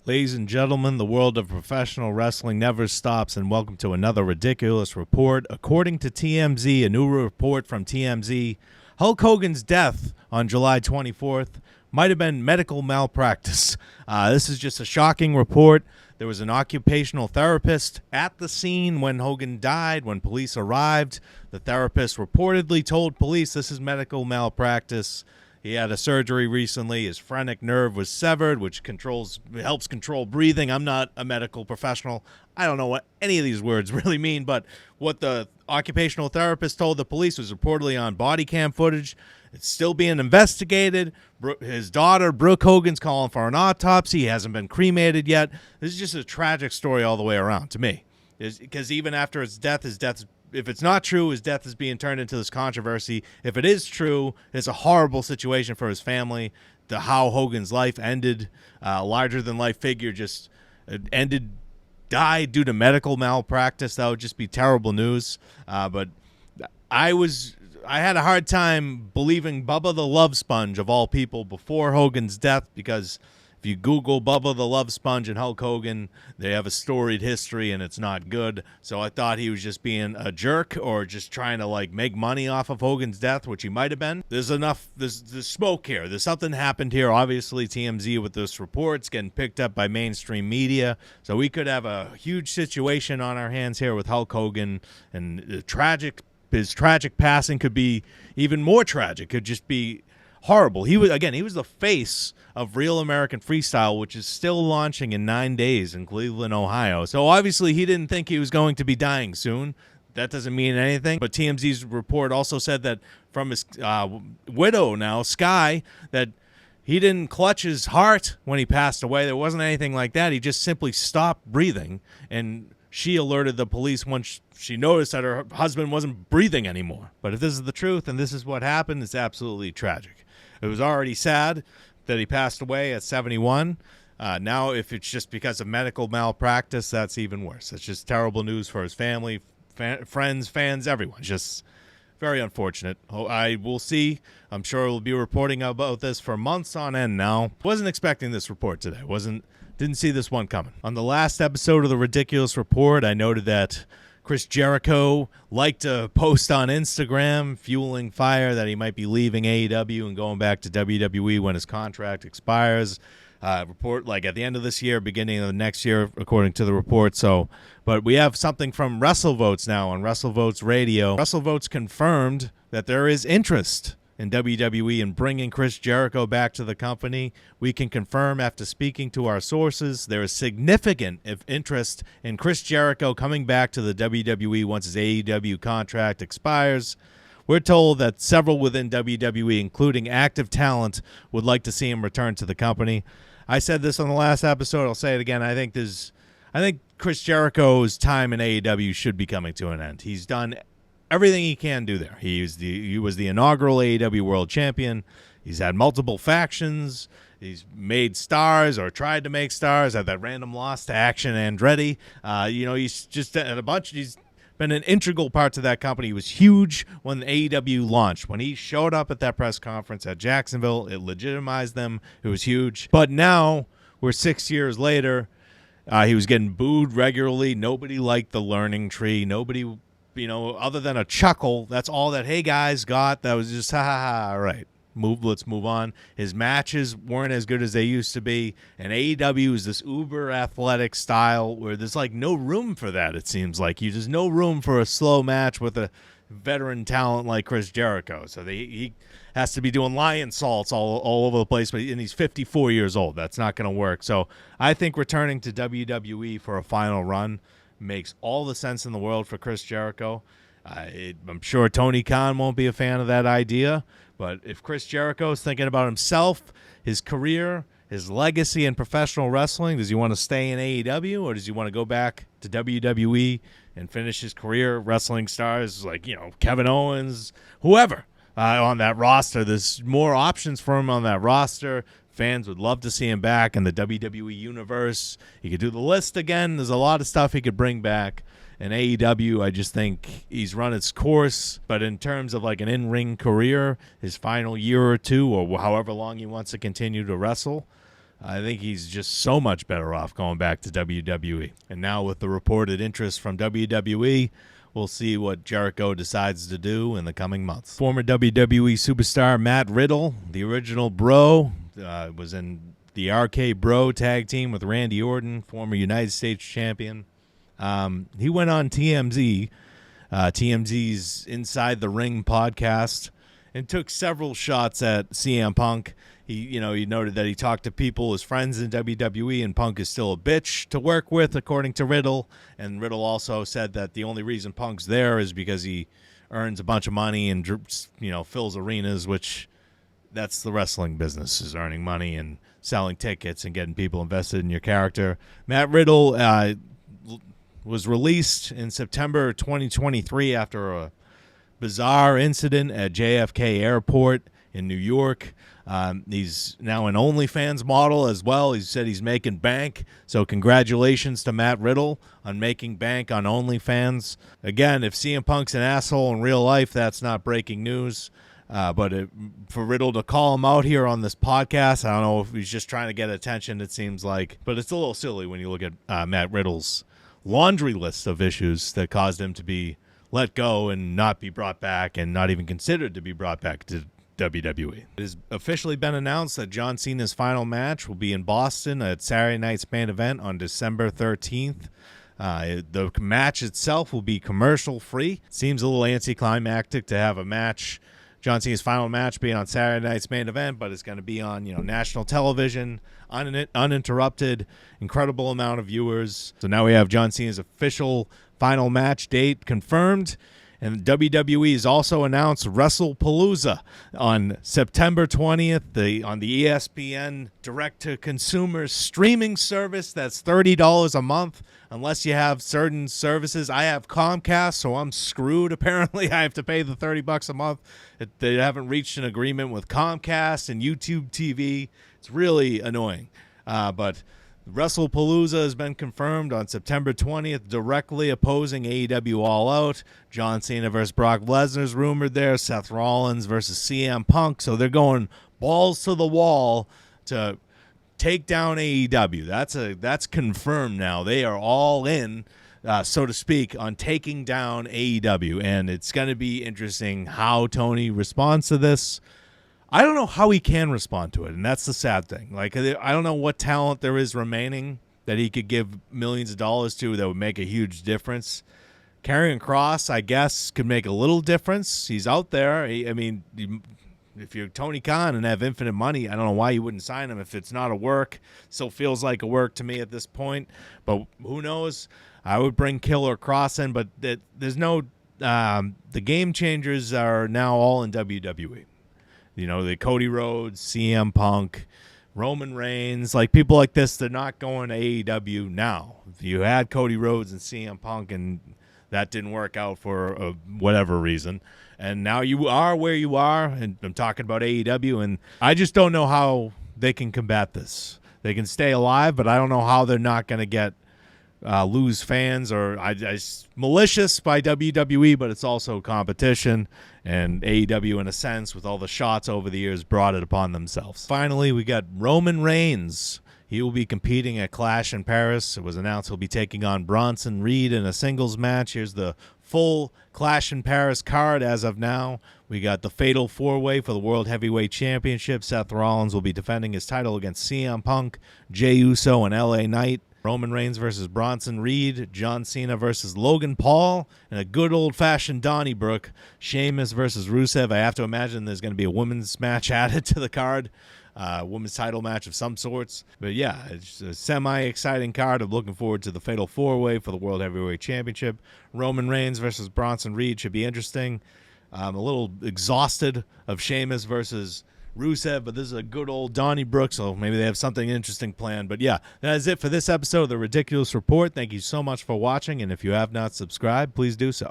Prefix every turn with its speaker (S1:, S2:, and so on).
S1: Ladies and gentlemen, the world of professional wrestling never stops, and welcome to another ridiculous report. According to TMZ, a new report from TMZ, Hulk Hogan's death on July 24th might have been medical malpractice. This is just a shocking report. There was an occupational therapist at the scene when Hogan died, when police arrived. The therapist reportedly told police this is medical malpractice. He had a surgery recently. His phrenic nerve was severed, which helps control breathing. I'm not a medical professional. I don't know what any of these words really mean, but what the occupational therapist told the police was reportedly on body cam footage. It's still being investigated. His daughter, Brooke Hogan's calling for an autopsy. He hasn't been cremated yet. This is just a tragic story all the way around to me. Because even after his death, if it's not true, his death is being turned into this controversy. If it is true, it's a horrible situation for his family. How Hogan's life ended, larger-than-life figure just died due to medical malpractice. That would just be terrible news. But I had a hard time believing Bubba the Love Sponge, of all people, before Hogan's death, because if you Google Bubba the Love Sponge and Hulk Hogan, they have a storied history, and it's not good. So I thought he was just being a jerk or just trying to make money off of Hogan's death, which he might have been. There's smoke here. There's something happened here. Obviously, TMZ with this report, it's getting picked up by mainstream media. So we could have a huge situation on our hands here with Hulk Hogan, and his tragic passing could be even more tragic. Could just be horrible. He was the face of Real American Freestyle, which is still launching in 9 days in Cleveland, Ohio. So obviously he didn't think he was going to be dying soon. That doesn't mean anything. But TMZ's report also said that from his widow now, Sky, that he didn't clutch his heart when he passed away. There wasn't anything like that. He just simply stopped breathing, and she alerted the police once she noticed that her husband wasn't breathing anymore. But if this is the truth and this is what happened, it's absolutely tragic. It was already sad that he passed away at 71. Now, if it's just because of medical malpractice, that's even worse. It's just terrible news for his family, friends, fans, everyone. Just very unfortunate. I will see. I'm sure we'll be reporting about this for months on end now. Wasn't expecting this report today. Didn't see this one coming. On the last episode of the Ridiculous Report, I noted that Chris Jericho liked to post on Instagram, fueling fire, that he might be leaving AEW and going back to WWE when his contract expires. Report at the end of this year, beginning of the next year, according to the report. But we have something from WrestleVotes now on WrestleVotes Radio. WrestleVotes confirmed that there is interest in WWE and bringing Chris Jericho back to the company. We can confirm after speaking to our sources there is significant interest in Chris Jericho coming back to the WWE once his AEW contract expires. We're told that several within WWE, including active talent, would like to see him return to the company. I said this on the last episode. I'll say it again. I think Chris Jericho's time in AEW should be coming to an end. He's done everything he can do there. He was the inaugural AEW World Champion. He's had multiple factions. He's made stars or tried to make stars. Had that random loss to Action Andretti. He's just at a bunch. He's been an integral part to that company. He was huge when AEW launched. When he showed up at that press conference at Jacksonville, it legitimized them. It was huge. But now we're 6 years later. He was getting booed regularly. Nobody liked the learning tree. Nobody, other than a chuckle, that's all that hey guys got. That was just ha ha ha. All right, let's move on. His matches weren't as good as they used to be, and AEW is this uber athletic style where there's no room for that. It seems like there's no room for a slow match with a veteran talent like Chris Jericho. So he has to be doing lion salts all over the place, and he's 54 years old. That's not going to work. So I think returning to WWE for a final run makes all the sense in the world for Chris Jericho. I'm sure Tony Khan won't be a fan of that idea, but if Chris Jericho is thinking about himself, his career, his legacy in professional wrestling, does he want to stay in AEW or does he want to go back to WWE and finish his career wrestling stars like, Kevin Owens, whoever on that roster? There's more options for him on that roster. Fans would love to see him back in the WWE universe. He could do the list again. There's a lot of stuff he could bring back. In AEW, I just think he's run its course. But in terms of an in-ring career, his final year or two, or however long he wants to continue to wrestle, I think he's just so much better off going back to WWE. And now with the reported interest from WWE, we'll see what Jericho decides to do in the coming months. Former WWE superstar Matt Riddle, the original Bro, was in the RK Bro tag team with Randy Orton, former United States champion. He went on TMZ, TMZ's Inside the Ring podcast, and took several shots at CM Punk. He noted that he talked to people, his friends in WWE, and Punk is still a bitch to work with, according to Riddle. And Riddle also said that the only reason Punk's there is because he earns a bunch of money and, fills arenas, which that's the wrestling business, is earning money and selling tickets and getting people invested in your character. Matt Riddle was released in September 2023 after a bizarre incident at JFK Airport in New York. He's now an OnlyFans model as well. He said he's making bank. So congratulations to Matt Riddle on making bank on OnlyFans. Again, if CM Punk's an asshole in real life, that's not breaking news. But for Riddle to call him out here on this podcast, I don't know if he's just trying to get attention, it seems like. But it's a little silly when you look at Matt Riddle's laundry list of issues that caused him to be let go and not be brought back and not even considered to be brought back to WWE. It has officially been announced that John Cena's final match will be in Boston at Saturday night's main event on December 13th. The match itself will be commercial free. Seems a little anticlimactic to have a match, John Cena's final match, being on Saturday night's main event, but it's going to be on national television, uninterrupted, incredible amount of viewers. So now we have John Cena's official final match date confirmed. And WWE has also announced WrestlePalooza on September 20th on the ESPN direct-to-consumer streaming service. That's $30 a month unless you have certain services. I have Comcast, so I'm screwed. Apparently, I have to pay the $30 a month. They haven't reached an agreement with Comcast and YouTube TV. It's really annoying. But WrestlePalooza has been confirmed on September 20th, directly opposing AEW All Out. John Cena versus Brock Lesnar's rumored there. Seth Rollins versus CM Punk. So they're going balls to the wall to take down AEW. That's confirmed now. They are all in, so to speak, on taking down AEW. And it's going to be interesting how Tony responds to this. I don't know how he can respond to it, and that's the sad thing. Like, I don't know what talent there is remaining that he could give millions of dollars to that would make a huge difference. Karrion Kross, I guess, could make a little difference. He's out there. If you're Tony Khan and have infinite money, I don't know why you wouldn't sign him if it's not a work. Still feels like a work to me at this point, but who knows? I would bring Killer Kross in, but there's no the game changers are now all in WWE. The Cody Rhodes, CM Punk, Roman Reigns, like people like this, they're not going to AEW now. You had Cody Rhodes and CM Punk, and that didn't work out for whatever reason. And now you are where you are, and I'm talking about AEW, and I just don't know how they can combat this. They can stay alive, but I don't know how they're not going to get lose fans, or malicious by WWE, but it's also competition, and AEW, in a sense, with all the shots over the years, brought it upon themselves. Finally, we got Roman Reigns. He will be competing at Clash in Paris. It was announced he'll be taking on Bronson Reed in a singles match. Here's the full Clash in Paris card as of now. We got the Fatal 4-Way for the World Heavyweight Championship. Seth Rollins will be defending his title against CM Punk, Jey Uso, and LA Knight. Roman Reigns versus Bronson Reed, John Cena versus Logan Paul, and a good old-fashioned Donnybrook, Sheamus versus Rusev. I have to imagine there's going to be a women's match added to the card, women's title match of some sorts. But yeah, it's a semi-exciting card. I'm looking forward to the Fatal 4-Way for the World Heavyweight Championship. Roman Reigns versus Bronson Reed should be interesting. I'm a little exhausted of Sheamus versus Rusev, but this is a good old Donnybrook, so maybe they have something interesting planned. But yeah, that is it for this episode of The Ridiculous Report. Thank you so much for watching, and if you have not subscribed, please do so.